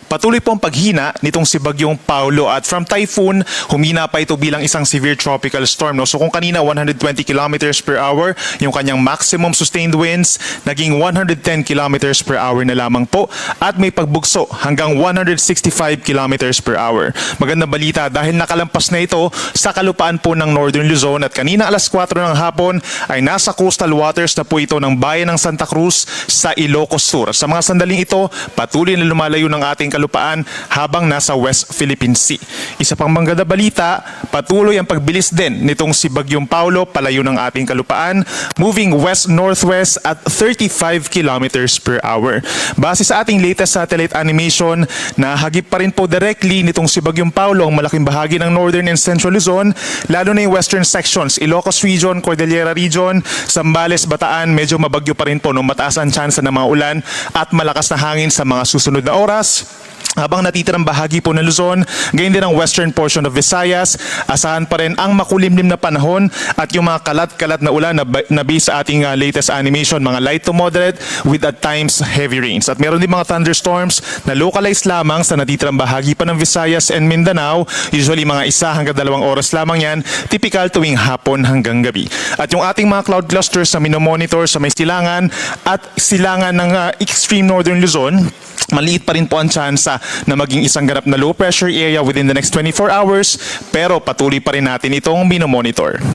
Patuloy po ang paghina nitong si Bagyong Paulo at from typhoon, humina pa ito bilang isang severe tropical storm. No? So kung kanina 120 kilometers per hour, yung kanyang maximum sustained winds, naging 110 kilometers per hour na lamang po at may pagbugso hanggang 165 kilometers per hour. Magandang balita dahil nakalampas na ito sa kalupaan po ng Northern Luzon at kanina alas 4 ng hapon ay nasa coastal waters na po ito ng bayan ng Santa Cruz sa Ilocos Sur. Sa mga sandaling ito, patuloy na lumalayo ng ating kalupaan habang nasa West Philippine Sea. Isa pang maganda balita, patuloy ang pagbilis din nitong si Bagyong Paulo palayo ng ating kalupaan, moving west-northwest at 35 kilometers per hour. Base sa ating latest satellite animation, nahagip pa rin po directly nitong si Bagyong Paulo ang malaking bahagi ng Northern and Central Luzon, lalo na yung western sections, Ilocos Region, Cordillera Region, Zambales, Bataan, medyo mabagyo pa rin po, no? Mataas ang tsansa ng mga ulan at malakas na hangin sa mga susunod na oras. Habang natitirang bahagi po ng Luzon, gayon din ang western portion of Visayas, asahan pa rin ang makulimlim na panahon at yung mga kalat-kalat na ulan na base sa ating latest animation, mga light to moderate with at times heavy rains. At meron din mga thunderstorms na localized lamang sa natitirang bahagi pa ng Visayas and Mindanao, usually mga 1 hanggang 2 oras lamang yan, typical tuwing hapon hanggang gabi. At yung ating mga cloud clusters na minomonitor sa may silangan at silangan ng extreme northern Luzon, maliit pa rin po ang tsansa na maging isang ganap na low pressure area within the next 24 hours pero patuloy pa rin natin itong minomonitor.